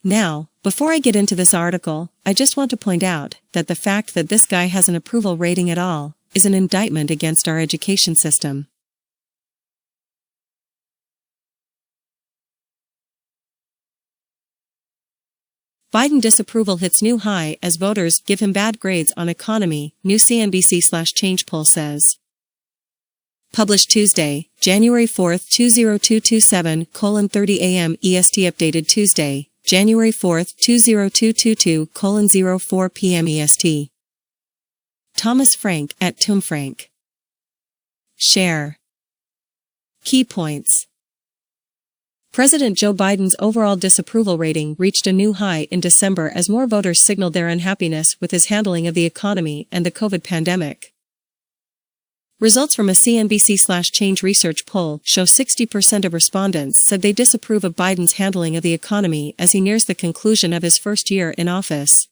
Now, before I get into this article, I just want to point out that the fact that this guy has an approval rating at all is an indictment against our education system. Biden disapproval hits new high as voters give him bad grades on economy, new CNBC/Change poll says. Published Tuesday, January 4, 20227:30 a.m. EST. Updated Tuesday, January 4, 20222:04 p.m. EST. Thomas Frank at TomFrank. Share. Key points. President Joe Biden's overall disapproval rating reached a new high in December as more voters signaled their unhappiness with his handling of the economy and the COVID pandemic. Results from a CNBC/Change research poll show 60% of respondents said they disapprove of Biden's handling of the economy as he nears the conclusion of his first year in office.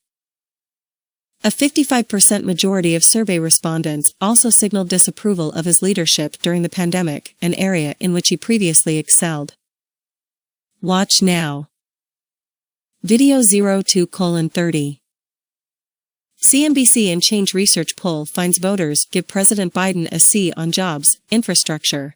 A 55% majority of survey respondents also signaled disapproval of his leadership during the pandemic, an area in which he previously excelled. Watch now. Video 02:30. CNBC and Change research poll finds voters give President Biden a C on jobs, infrastructure.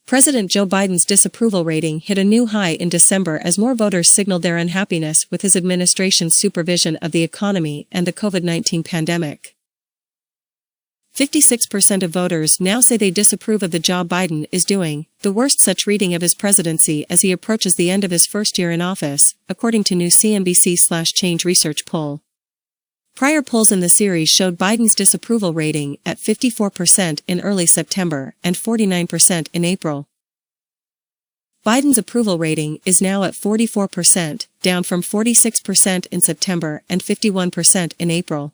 President Joe Biden's disapproval rating hit a new high in December as more voters signaled their unhappiness with his administration's supervision of the economy and the COVID-19 pandemic. 56% of voters now say they disapprove of the job Biden is doing, the worst such reading of his presidency as he approaches the end of his first year in office, according to new CNBC/Change research poll. Prior polls in the series showed Biden's disapproval rating at 54% in early September and 49% in April. Biden's approval rating is now at 44%, down from 46% in September and 51% in April.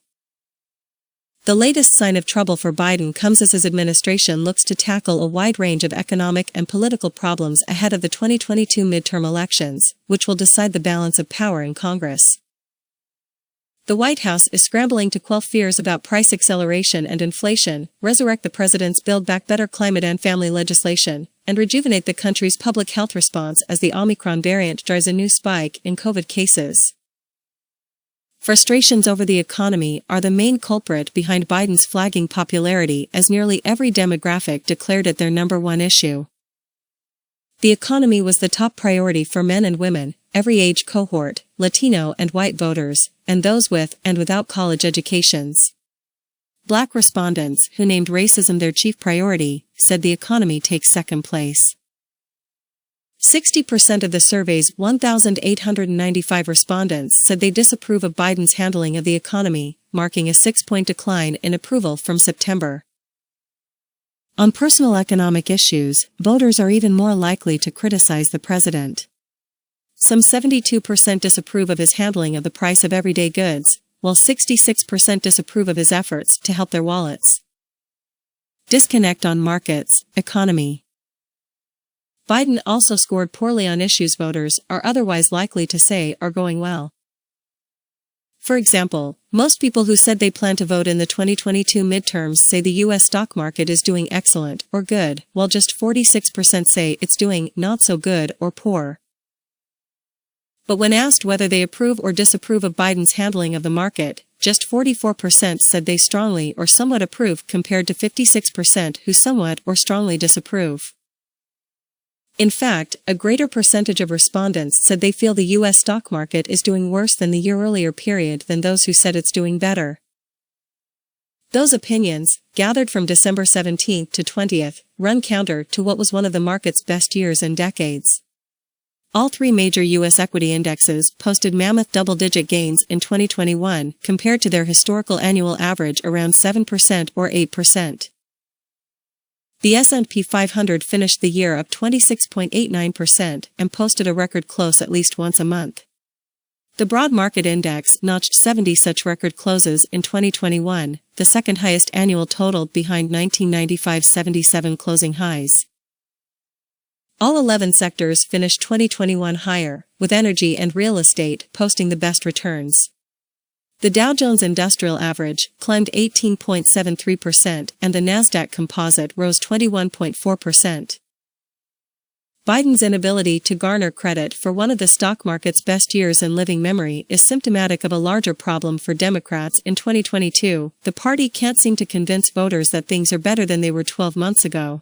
The latest sign of trouble for Biden comes as his administration looks to tackle a wide range of economic and political problems ahead of the 2022 midterm elections, which will decide the balance of power in Congress. The White House is scrambling to quell fears about price acceleration and inflation, resurrect the president's Build Back Better climate and family legislation, and rejuvenate the country's public health response as the Omicron variant drives a new spike in COVID cases. Frustrations over the economy are the main culprit behind Biden's flagging popularity as nearly every demographic declared it their number one issue. The economy was the top priority for men and women, every age cohort, Latino and white voters, and those with and without college educations. Black respondents, who named racism their chief priority, said the economy takes second place. 60% of the survey's 1,895 respondents said they disapprove of Biden's handling of the economy, marking a 6-point decline in approval from September. On personal economic issues, voters are even more likely to criticize the president. Some 72% disapprove of his handling of the price of everyday goods, while 66% disapprove of his efforts to help their wallets. Disconnect on markets, economy. Biden also scored poorly on issues voters are otherwise likely to say are going well. For example, most people who said they plan to vote in the 2022 midterms say the U.S. stock market is doing excellent or good, while just 46% say it's doing not so good or poor. But when asked whether they approve or disapprove of Biden's handling of the market, just 44% said they strongly or somewhat approve compared to 56% who somewhat or strongly disapprove. In fact, a greater percentage of respondents said they feel the U.S. stock market is doing worse than the year-earlier period than those who said it's doing better. Those opinions, gathered from December 17 to 20, run counter to what was one of the market's best years in decades. All three major U.S. equity indexes posted mammoth double-digit gains in 2021 compared to their historical annual average around 7% or 8%. The S&P 500 finished the year up 26.89% and posted a record close at least once a month. The broad market index notched 70 such record closes in 2021, the second highest annual total behind 1995's 77 closing highs. All 11 sectors finished 2021 higher, with energy and real estate posting the best returns. The Dow Jones Industrial Average climbed 18.73% and the Nasdaq Composite rose 21.4%. Biden's inability to garner credit for one of the stock market's best years in living memory is symptomatic of a larger problem for Democrats in 2022. The party can't seem to convince voters that things are better than they were 12 months ago.